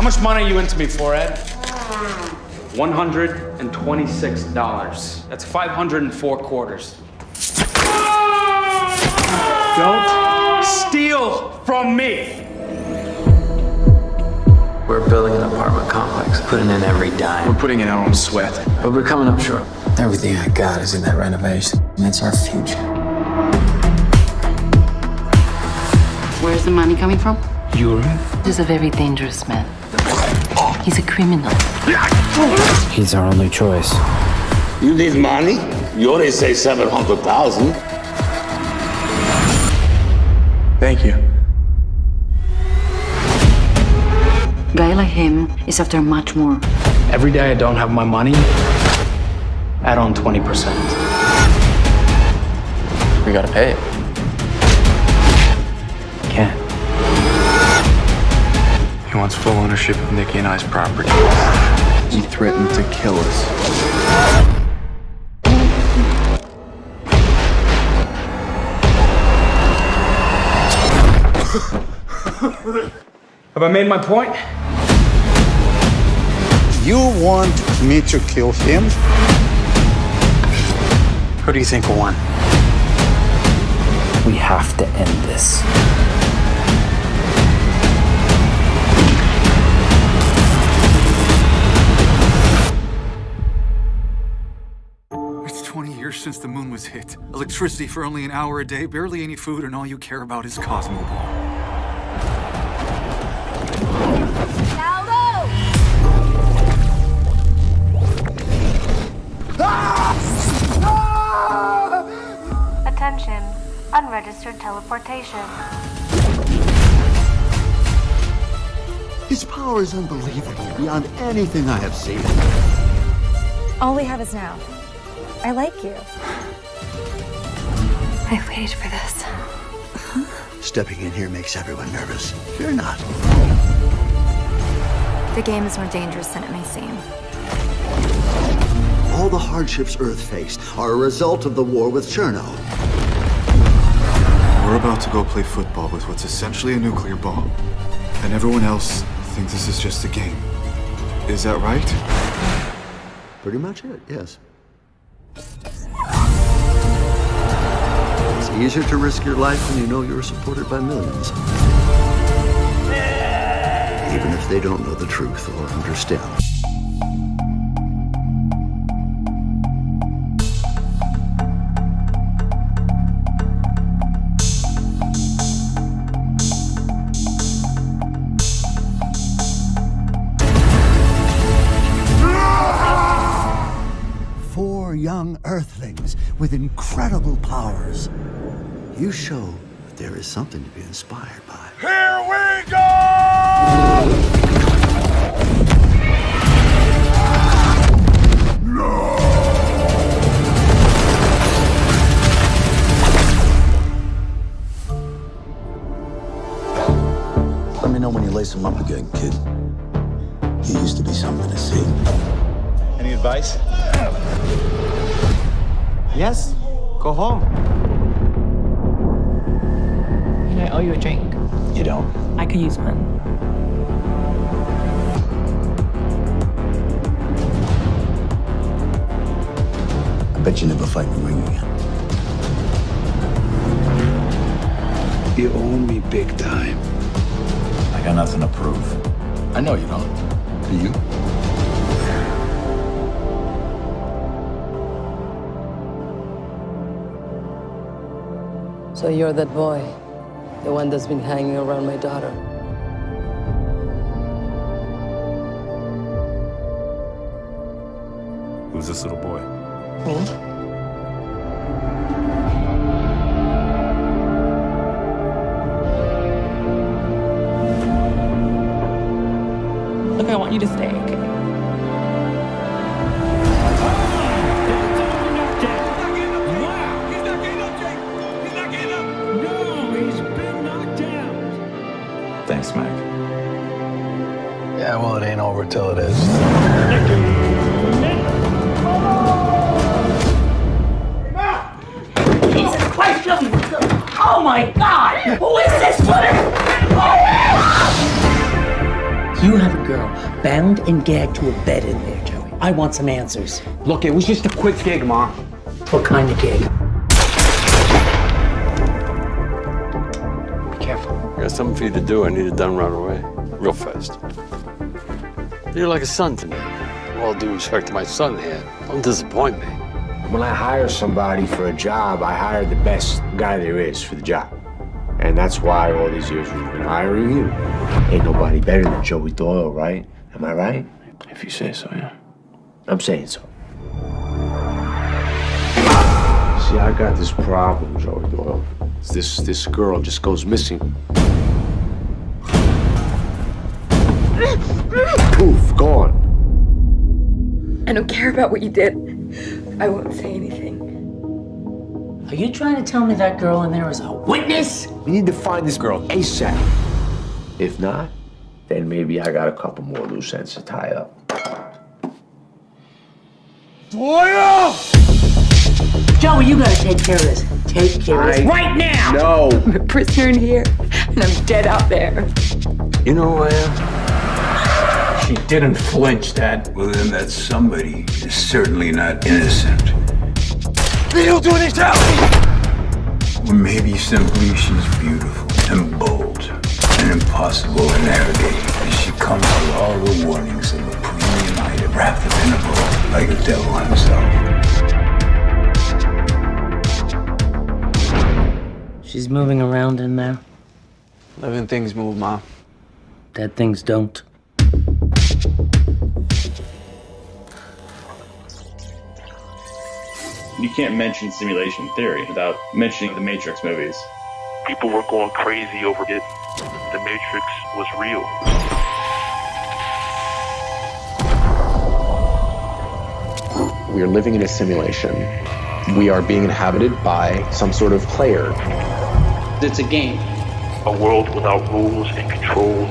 How much money are you into me for, Ed? $126. That's 504 quarters. Don't steal from me! We're building an apartment complex, putting in every dime. We're putting in our own sweat. But we're coming up short. Everything I got is in that renovation. And it's our future. Where's the money coming from? Europe? He's a very dangerous man. He's a criminal. He's our only choice. You need money? You already say 700,000. Thank you. A guy like him is after much more. Every day I don't have my money, add on 20%. We gotta pay it. Can't. He wants full ownership of Nikki and I's property. He threatened to kill us. Have I made my point? You want me to kill him? Who do you think will win? We have to end this. It's 20 years since the moon was hit. Electricity for only an hour a day, barely any food, and all you care about is Cosmo Ball. Attention, unregistered teleportation. His power is unbelievable, beyond anything I have seen. All we have is now. I like you. I waited for this. Stepping in here makes everyone nervous. Fear not. The game is more dangerous than it may seem. All the hardships Earth faced are a result of the war with Cherno. We're about to go play football with what's essentially a nuclear bomb. And everyone else thinks this is just a game. Is that right? Pretty much it, yes. It's easier to risk your life when you know you're supported by millions. Even if they don't know the truth or understand. Young Earthlings with incredible powers. You show that there is something to be inspired by. Here we go! No! Let me know when you lace him up again, kid. He used to be something to see. Any advice? Yes? Go home. I owe you a drink. You don't. I could use one. I bet you never fight in the ring again. You owe me big time. I got nothing to prove. I know you don't. Do you? So you're that boy, the one that's been hanging around my daughter. Who's this little boy? Me? Look, I want you to stay, okay? Thanks, Mac. Yeah, well, it ain't over till it is. Jesus Christ! Oh my God! Who is this woman? You have a girl bound and gagged to a bed in there, Joey. I want some answers. Look, it was just a quick gig, Ma. What kind of gig? Be careful. I got something for you to do. I need it done right away. Real fast. You're like a son to me. All due respect to my son here. Don't disappoint me. When I hire somebody for a job, I hire the best guy there is for the job. And that's why all these years we've been hiring you. Ain't nobody better than Joey Doyle, right? Am I right? If you say so, yeah. I'm saying so. See, I got this problem, Joey Doyle. This girl just goes missing. Poof, gone. I don't care about what you did. I won't say anything. Are you trying to tell me that girl in there is a witness? We need to find this girl ASAP. If not, then maybe I got a couple more loose ends to tie up. Doyle! Joey, you gotta take care of this. Take care of this right now! No! I'm a prisoner in here, and I'm dead out there. You know who I am? She didn't flinch, Dad. Well, then that somebody is certainly not innocent. What are you doing this now? Or maybe simply she's beautiful and bold and impossible to navigate as she comes with all the warnings of a premium item wrapped up in a bow like the devil himself. She's moving around in there. Living things move, Ma. Dead things don't. You can't mention simulation theory without mentioning the Matrix movies. People were going crazy over it. The Matrix was real. We are living in a simulation. We are being inhabited by some sort of player. It's a game. A world without rules and control.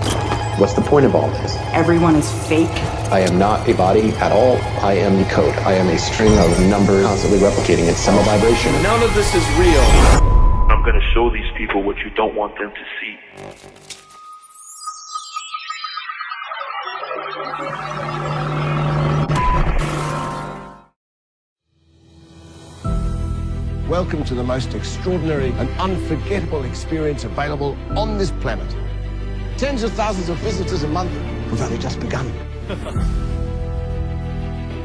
What's the point of all this? Everyone is fake. I am not a body at all. I am the code. I am a string of numbers constantly replicating in some vibration. None of this is real. I'm gonna show these people what you don't want them to see. Welcome to the most extraordinary and unforgettable experience available on this planet. Tens of thousands of visitors a month. We've only just begun.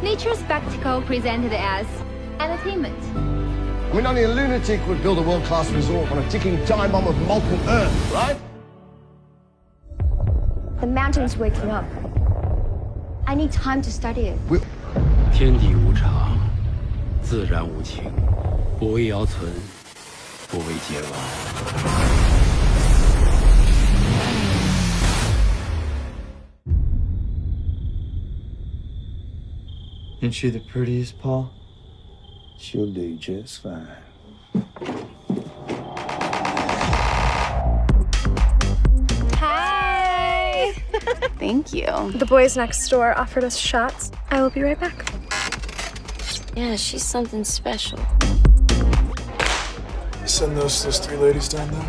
Nature spectacle presented as entertainment. I mean, only a lunatic would build a world-class resort on a ticking time bomb of molten earth, right? The mountain's waking up. I need time to study it. 天地无常，自然无情，不为尧存，不为桀亡。 Isn't she the prettiest, Paul? She'll do just fine. Hi! Thank you. The boys next door offered us shots. I will be right back. Yeah, she's something special. You send those three ladies down there?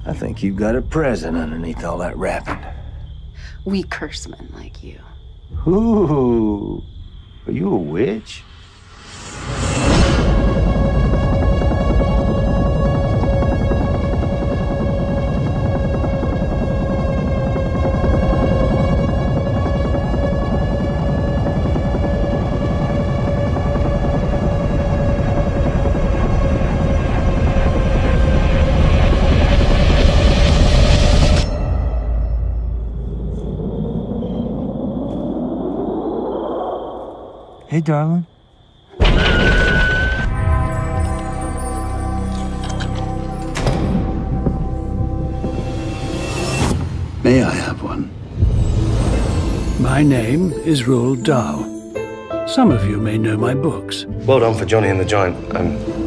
I think you've got a present underneath all that wrapping. We curse men like you. Ooh, are you a witch? Hey, darling. May I have one? My name is Roald Dahl. Some of you may know my books. Well done for Johnny and the Giant.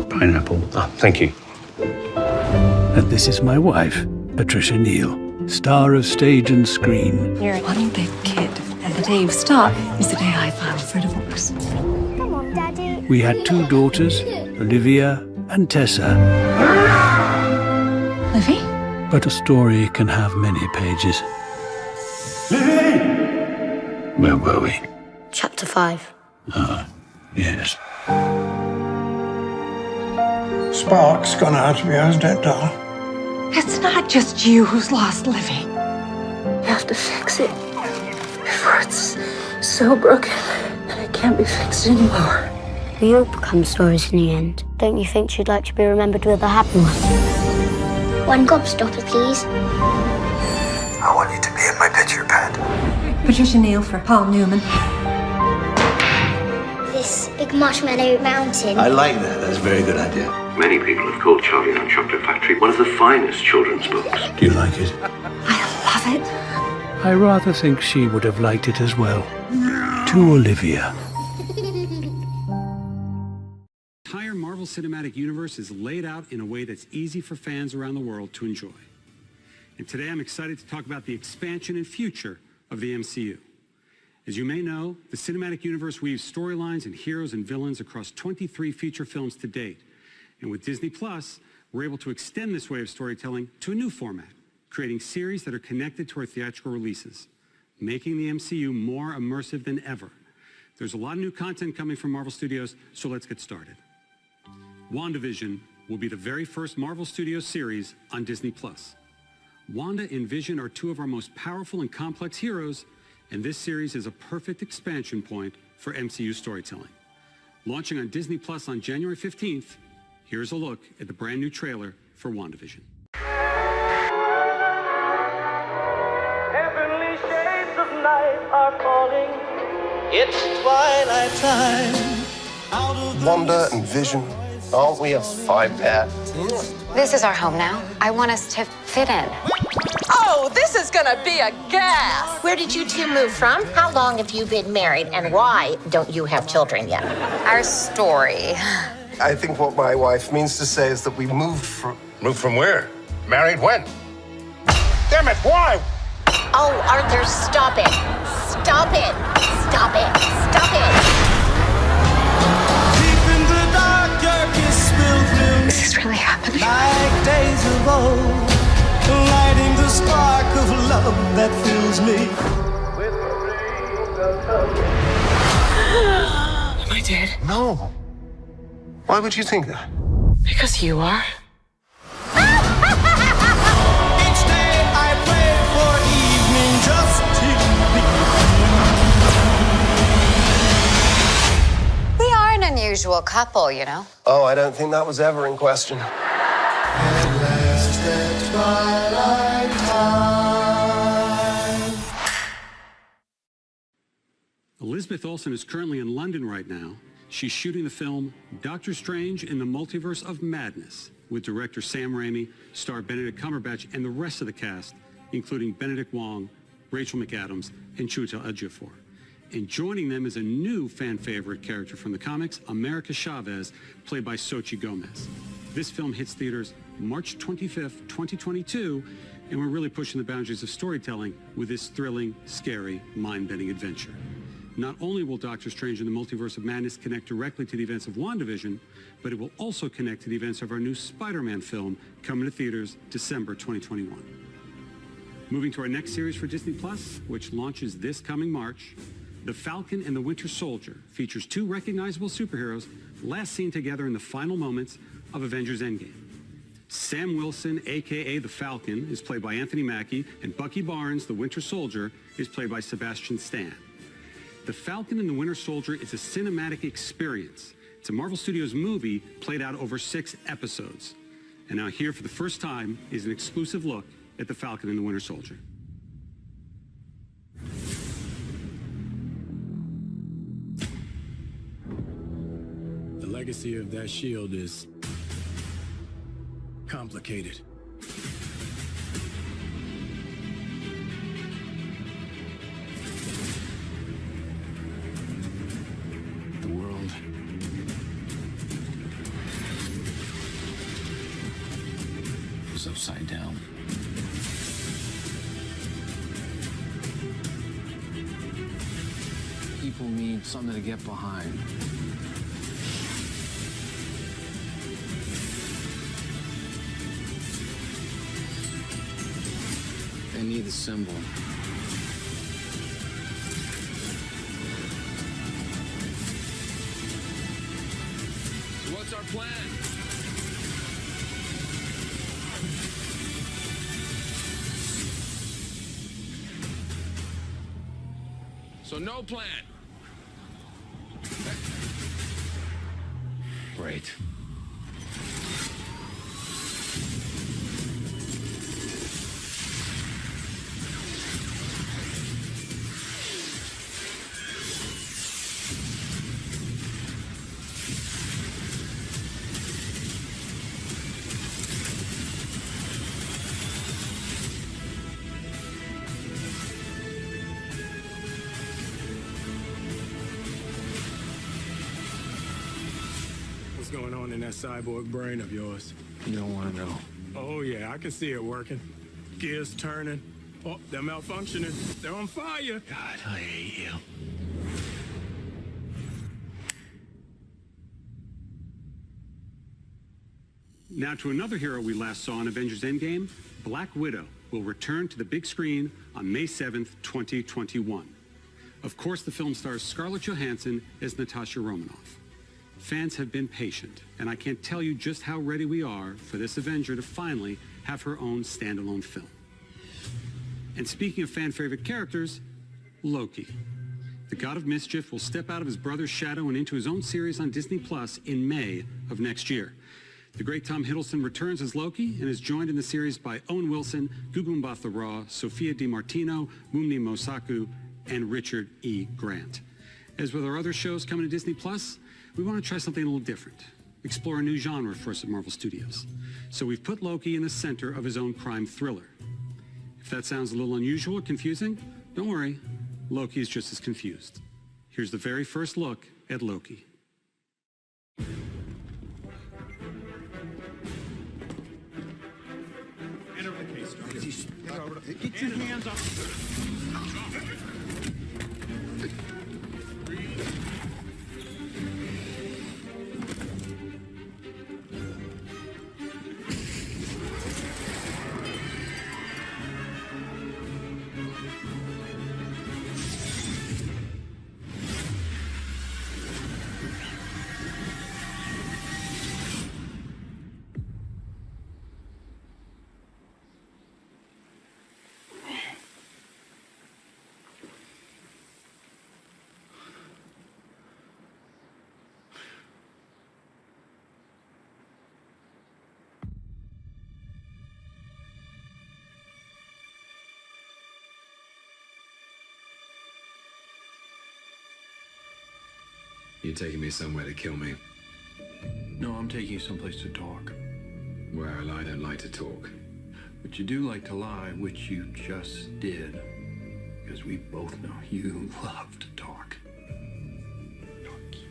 Pineapple. Oh, thank you. And this is my wife, Patricia Neal, star of stage and screen. You're one big kid, and the day you stop is the day I file for divorce. We had 2 daughters, Olivia and Tessa. Livy? But a story can have many pages. Livy! Where were we? Chapter 5. Yes. Spark's gone out of you, hasn't it, doll? It's not just you who's lost Livy. You have to fix it before it's so broken that it can't be fixed anymore. We all become stories in the end. Don't you think she'd like to be remembered with a happy one? One gobstopper, please. I want you to be in my picture, Pat. Patricia Neal for Paul Newman. This big marshmallow mountain. I like that. That's a very good idea. Many people have called Charlie and the Chocolate Factory one of the finest children's books. Do you like it? I love it. I rather think she would have liked it as well. To Olivia. The entire Marvel Cinematic Universe is laid out in a way that's easy for fans around the world to enjoy. And today I'm excited to talk about the expansion and future of the MCU. As you may know, the Cinematic Universe weaves storylines and heroes and villains across 23 feature films to date. And with Disney Plus, we're able to extend this way of storytelling to a new format, creating series that are connected to our theatrical releases, making the MCU more immersive than ever. There's a lot of new content coming from Marvel Studios, so let's get started. WandaVision will be the very first Marvel Studios series on Disney Plus. Wanda and Vision are two of our most powerful and complex heroes, and this series is a perfect expansion point for MCU storytelling. Launching on Disney Plus on January 15th, here's a look at the brand new trailer for WandaVision. Heavenly shades of night are falling. It's twilight time. Wanda and Vision, aren't we a five-pair? This is our home now. I want us to fit in. Oh, this is gonna be a gas! Where did you two move from? How long have you been married? And why don't you have children yet? Our story. I think what my wife means to say is that we moved from... Moved from where? Married when? Damn it, why? Oh, Arthur, stop it. Stop it. Stop it. Stop it. Deep in the dark, darkest will thrill me. Is this really happening? Like days of old, lighting the spark of love that fills me. With dreams of hope. Am I dead? No. Why would you think that? Because you are. Each day I pray for evening just to be. We are an unusual couple, you know. Oh, I don't think that was ever in question. Elizabeth Olsen is currently in London right now. She's shooting the film Doctor Strange in the Multiverse of Madness with director Sam Raimi, star Benedict Cumberbatch, and the rest of the cast, including Benedict Wong, Rachel McAdams, and Chiwetel Ejiofor. And joining them is a new fan favorite character from the comics, America Chavez, played by Xochitl Gomez. This film hits theaters March 25th, 2022, and we're really pushing the boundaries of storytelling with this thrilling, scary, mind-bending adventure. Not only will Doctor Strange in the Multiverse of Madness connect directly to the events of WandaVision, but it will also connect to the events of our new Spider-Man film coming to theaters December 2021. Moving to our next series for Disney Plus, which launches this coming March, The Falcon and the Winter Soldier features two recognizable superheroes last seen together in the final moments of Avengers Endgame. Sam Wilson, a.k.a. The Falcon, is played by Anthony Mackie, and Bucky Barnes, the Winter Soldier, is played by Sebastian Stan. The Falcon and the Winter Soldier is a cinematic experience. It's a Marvel Studios movie played out over 6 episodes. And now here for the first time is an exclusive look at The Falcon and the Winter Soldier. The legacy of that shield is complicated. The world is upside down. People need something to get behind. need the symbol. So what's our plan? So no plan. Great. What's going on in that cyborg brain of yours? You don't want to know. Oh, yeah, I can see it working. Gears turning. Oh, they're malfunctioning. They're on fire. God, I hate you. Now to another hero we last saw in Avengers Endgame, Black Widow will return to the big screen on May 7th, 2021. Of course, the film stars Scarlett Johansson as Natasha Romanoff. Fans have been patient, and I can't tell you just how ready we are for this Avenger to finally have her own standalone film. And speaking of fan-favorite characters, Loki. The god of mischief will step out of his brother's shadow and into his own series on Disney Plus in May of next year. The great Tom Hiddleston returns as Loki and is joined in the series by Owen Wilson, Gugu Mbatha-Raw, Sophia DiMartino, Mumni Mosaku, and Richard E. Grant. As with our other shows coming to Disney Plus, we want to try something a little different, explore a new genre for us at Marvel Studios. So we've put Loki in the center of his own crime thriller. If that sounds a little unusual or confusing, don't worry, Loki is just as confused. Here's the very first look at Loki. Get your hands up. You're taking me somewhere to kill me. No, I'm taking you someplace to talk. Well, I don't like to talk. But you do like to lie, which you just did. Because we both know you love to talk.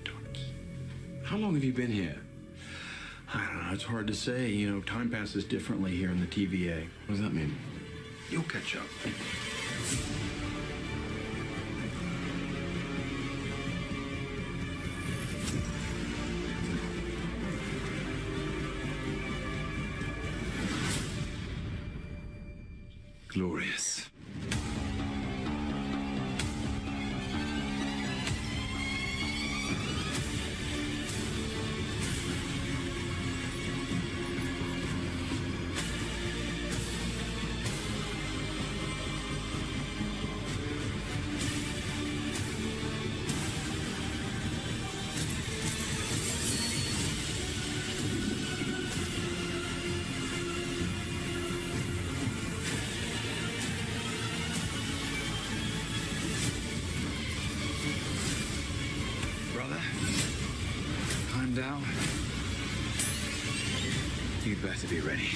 Talky. How long have you been here? I don't know, it's hard to say. You know, time passes differently here in the TVA. What does that mean? You'll catch up. Glorious. Down. You'd better be ready.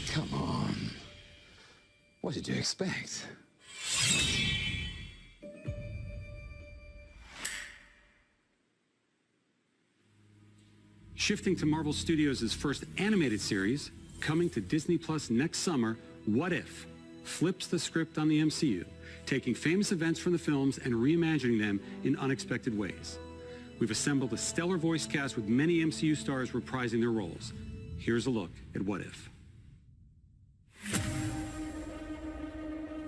Come on. What did you expect? Shifting to Marvel Studios' first animated series, coming to Disney Plus next summer, What If? flips the script on the MCU, taking famous events from the films and reimagining them in unexpected ways. We've assembled a stellar voice cast with many MCU stars reprising their roles. Here's a look at What If.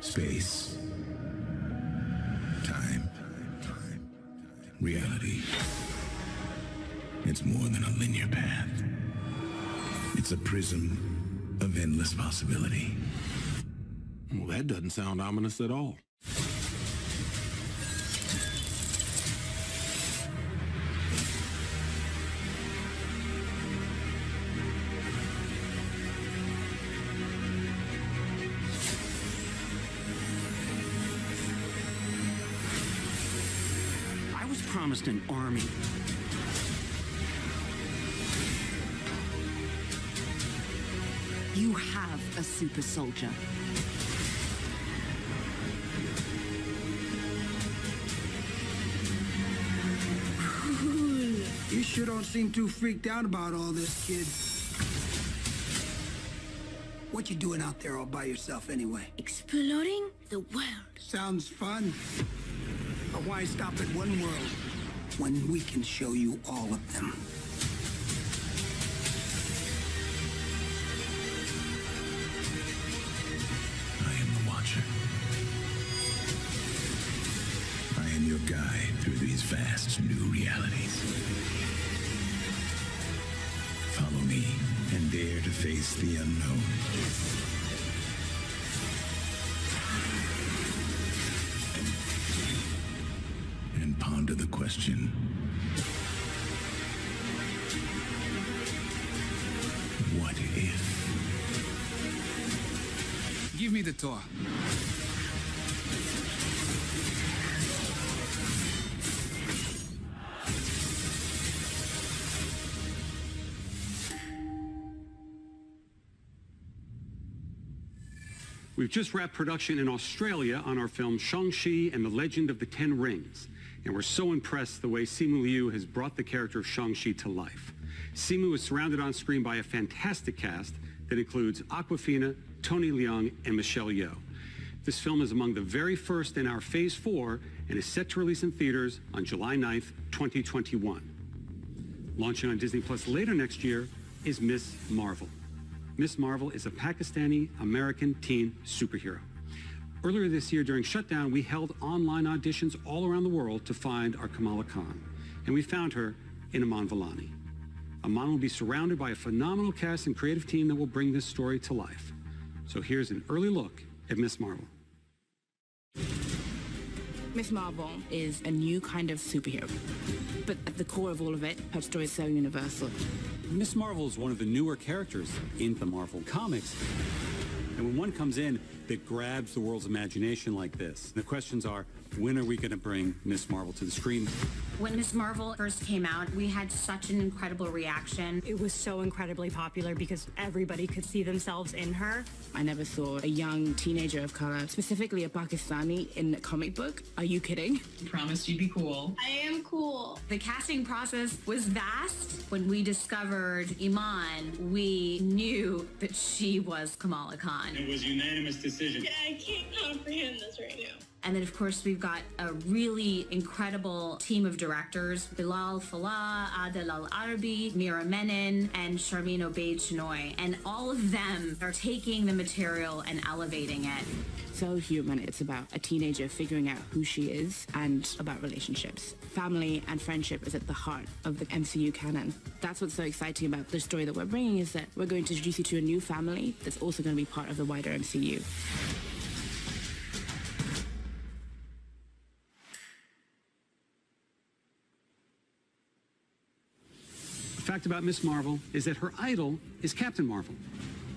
Space. Time. Reality. It's more than a linear path. It's a prism of endless possibility. Well, that doesn't sound ominous at all. I was promised an army. You have a super soldier. You sure don't seem too freaked out about all this, kid. What you doing out there all by yourself anyway? Exploring the world. Sounds fun. But why stop at one world when we can show you all of them? I am the Watcher. I am your guide through these vast new realities. Follow me and dare to face the unknown. And ponder the question, what if? Give me the tour. We've just wrapped production in Australia on our film Shang-Chi and the Legend of the Ten Rings. And we're so impressed the way Simu Liu has brought the character of Shang-Chi to life. Simu is surrounded on screen by a fantastic cast that includes Awkwafina, Tony Leung, and Michelle Yeoh. This film is among the very first in our Phase 4 and is set to release in theaters on July 9th, 2021. Launching on Disney Plus later next year is Ms. Marvel. Ms. Marvel is a Pakistani-American teen superhero. Earlier this year during shutdown, we held online auditions all around the world to find our Kamala Khan, and we found her in Aman Vellani. Aman will be surrounded by a phenomenal cast and creative team that will bring this story to life. So here's an early look at Ms. Marvel. Miss Marvel is a new kind of superhero. But at the core of all of it, her story is so universal. Ms. Marvel is one of the newer characters in the Marvel comics. And when one comes in that grabs the world's imagination like this, the questions are, when are we going to bring Ms. Marvel to the screen? When Ms. Marvel first came out, we had such an incredible reaction. It was so incredibly popular because everybody could see themselves in her. I never saw a young teenager of color, specifically a Pakistani, in a comic book. Are you kidding? You promised you'd be cool. I am cool. The casting process was vast. When we discovered Iman, we knew that she was Kamala Khan. It was a unanimous decision. Yeah, I can't comprehend this right now. And then, of course, we've got a really incredible team of directors, Bilal Fallah, Adel Al-Arabi, Mira Menon, and Sharmeen Obaid-Chinoy. And all of them are taking the material and elevating it. So human. It's about a teenager figuring out who she is and about relationships. Family and friendship is at the heart of the MCU canon. That's what's so exciting about the story that we're bringing, is that we're going to introduce you to a new family that's also going to be part of the wider MCU. The fact about Ms. Marvel is that her idol is Captain Marvel.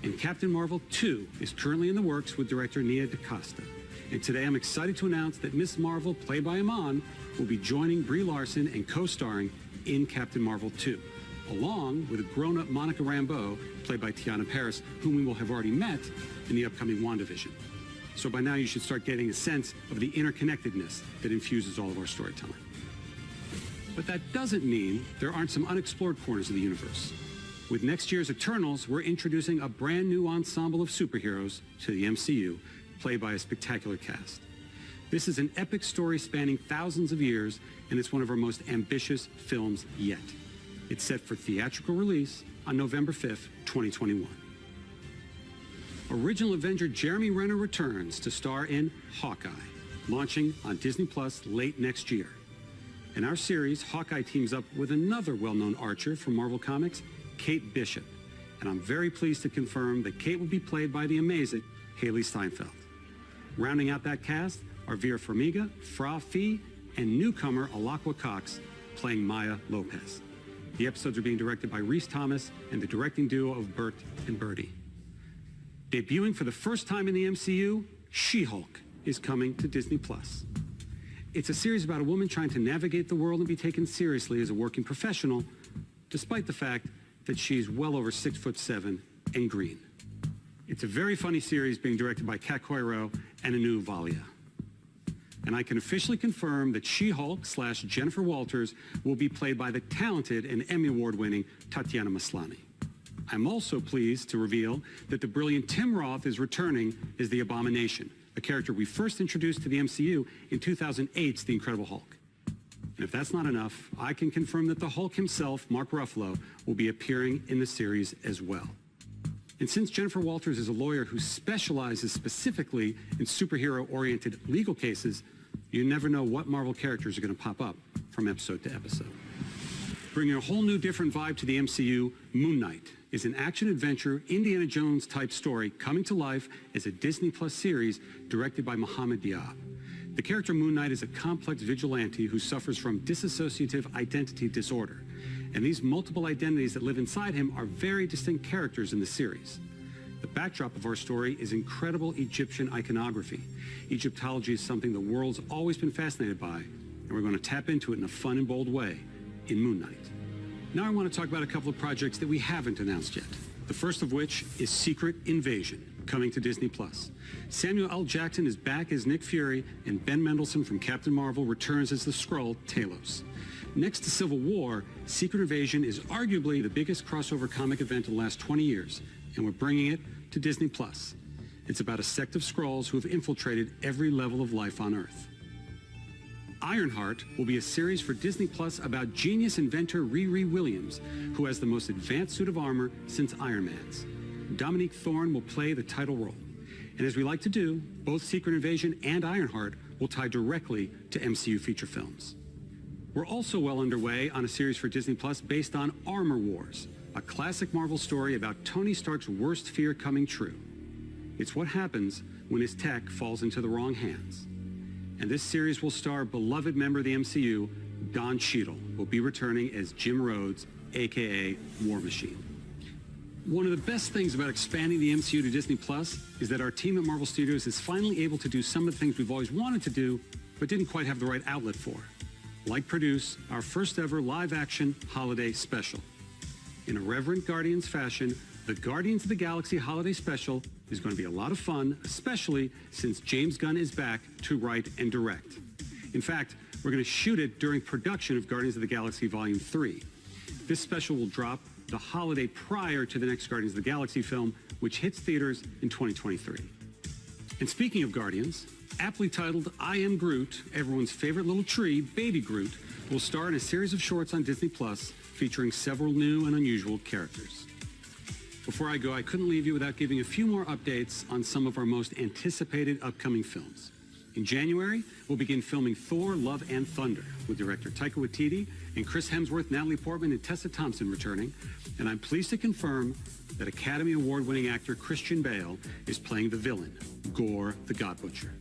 And Captain Marvel 2 is currently in the works with director Nia DaCosta. And today I'm excited to announce that Ms. Marvel, played by Iman, will be joining Brie Larson and co-starring in Captain Marvel 2, along with a grown-up Monica Rambeau, played by Tiana Paris, whom we will have already met in the upcoming WandaVision. So by now you should start getting a sense of the interconnectedness that infuses all of our storytelling. But that doesn't mean there aren't some unexplored corners of the universe. With next year's Eternals, we're introducing a brand new ensemble of superheroes to the MCU, played by a spectacular cast. This is an epic story spanning thousands of years, and it's one of our most ambitious films yet. It's set for theatrical release on November 5th, 2021. Original Avenger Jeremy Renner returns to star in Hawkeye, launching on Disney Plus late next year. In our series, Hawkeye teams up with another well-known archer from Marvel Comics, Kate Bishop. And I'm very pleased to confirm that Kate will be played by the amazing Haley Steinfeld. Rounding out that cast are Vera Farmiga, Fra Fee, and newcomer Alakwa Cox playing Maya Lopez. The episodes are being directed by Rhys Thomas and the directing duo of Bert and Bertie. Debuting for the first time in the MCU, She-Hulk is coming to Disney Plus. It's a series about a woman trying to navigate the world and be taken seriously as a working professional, despite the fact that she's well over 6'7" and green. It's a very funny series being directed by Kat Coiro and Anu Valia. And I can officially confirm that She-Hulk / Jennifer Walters will be played by the talented and Emmy Award-winning Tatiana Maslany. I'm also pleased to reveal that the brilliant Tim Roth is returning as the Abomination, a character we first introduced to the MCU in 2008's The Incredible Hulk. And if that's not enough, I can confirm that the Hulk himself, Mark Ruffalo, will be appearing in the series as well. And since Jennifer Walters is a lawyer who specializes specifically in superhero-oriented legal cases, you never know what Marvel characters are going to pop up from episode to episode. Bringing a whole new different vibe to the MCU, Moon Knight is an action-adventure, Indiana Jones-type story coming to life as a Disney Plus series directed by Mohamed Diab. The character Moon Knight is a complex vigilante who suffers from dissociative identity disorder. And these multiple identities that live inside him are very distinct characters in the series. The backdrop of our story is incredible Egyptian iconography. Egyptology is something the world's always been fascinated by, and we're going to tap into it in a fun and bold way in Moon Knight. Now I want to talk about a couple of projects that we haven't announced yet. The first of which is Secret Invasion, coming to Disney Plus. Samuel L. Jackson is back as Nick Fury, and Ben Mendelsohn from Captain Marvel returns as the Skrull, Talos. Next to Civil War, Secret Invasion is arguably the biggest crossover comic event in the last 20 years, and we're bringing it to Disney Plus. It's about a sect of Skrulls who have infiltrated every level of life on Earth. Ironheart will be a series for Disney Plus about genius inventor Riri Williams, who has the most advanced suit of armor since Iron Man's. Dominique Thorne will play the title role. And as we like to do, both Secret Invasion and Ironheart will tie directly to MCU feature films. We're also well underway on a series for Disney Plus based on Armor Wars, a classic Marvel story about Tony Stark's worst fear coming true. It's what happens when his tech falls into the wrong hands. And this series will star beloved member of the MCU, Don Cheadle, will be returning as Jim Rhodes, aka War Machine. One of the best things about expanding the MCU to Disney Plus is that our team at Marvel Studios is finally able to do some of the things we've always wanted to do, but didn't quite have the right outlet for, like produce our first ever live-action holiday special. In a reverent Guardians fashion, the Guardians of the Galaxy Holiday Special is going to be a lot of fun, especially since James Gunn is back to write and direct. In fact, we're going to shoot it during production of Guardians of the Galaxy Volume 3. This special will drop the holiday prior to the next Guardians of the Galaxy film, which hits theaters in 2023. And speaking of Guardians, aptly titled I Am Groot, everyone's favorite little tree, Baby Groot, will star in a series of shorts on Disney Plus featuring several new and unusual characters. Before I go, I couldn't leave you without giving a few more updates on some of our most anticipated upcoming films. In January, we'll begin filming Thor, Love and Thunder with director Taika Waititi and Chris Hemsworth, Natalie Portman, and Tessa Thompson returning. And I'm pleased to confirm that Academy Award-winning actor Christian Bale is playing the villain, Gore the God Butcher.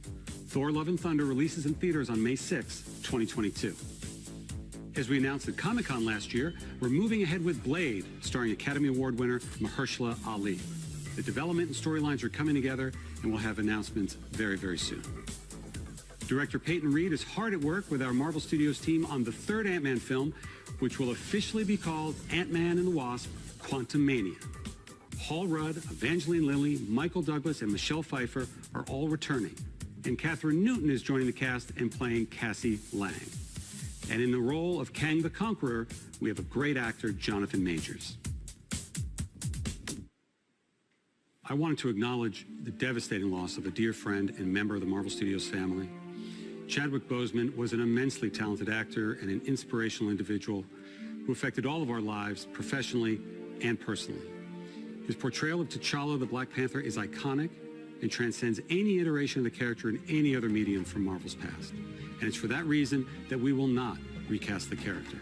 Thor, Love and Thunder releases in theaters on May 6, 2022. As we announced at Comic-Con last year, we're moving ahead with Blade, starring Academy Award winner Mahershala Ali. The development and storylines are coming together, and we'll have announcements very, very soon. Director Peyton Reed is hard at work with our Marvel Studios team on the third Ant-Man film, which will officially be called Ant-Man and the Wasp: Quantumania. Paul Rudd, Evangeline Lilly, Michael Douglas, and Michelle Pfeiffer are all returning, and Catherine Newton is joining the cast and playing Cassie Lang. And in the role of Kang the Conqueror, we have a great actor, Jonathan Majors. I wanted to acknowledge the devastating loss of a dear friend and member of the Marvel Studios family. Chadwick Boseman was an immensely talented actor and an inspirational individual who affected all of our lives professionally and personally. His portrayal of T'Challa the Black Panther is iconic and transcends any iteration of the character in any other medium from Marvel's past. And it's for that reason that we will not recast the character.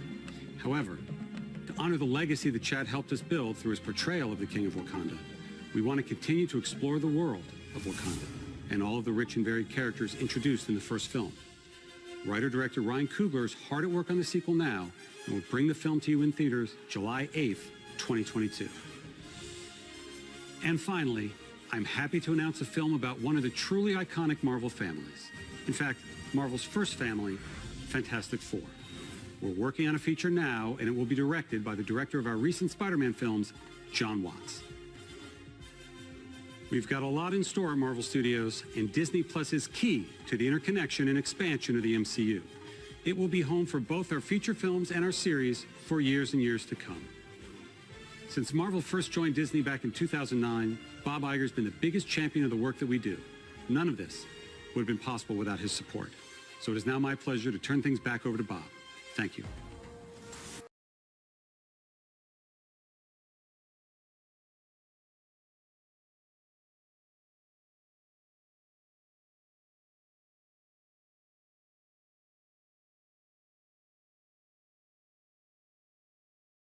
However, to honor the legacy that Chad helped us build through his portrayal of the King of Wakanda, we want to continue to explore the world of Wakanda and all of the rich and varied characters introduced in the first film. Writer-director Ryan Coogler is hard at work on the sequel now and will bring the film to you in theaters July 8th, 2022. And finally, I'm happy to announce a film about one of the truly iconic Marvel families. In fact, Marvel's first family, Fantastic Four. We're working on a feature now, and it will be directed by the director of our recent Spider-Man films, John Watts. We've got a lot in store at Marvel Studios, and Disney Plus is key to the interconnection and expansion of the MCU. It will be home for both our feature films and our series for years and years to come. Since Marvel first joined Disney back in 2009, Bob Iger's been the biggest champion of the work that we do. None of this would have been possible without his support. So it is now my pleasure to turn things back over to Bob. Thank you.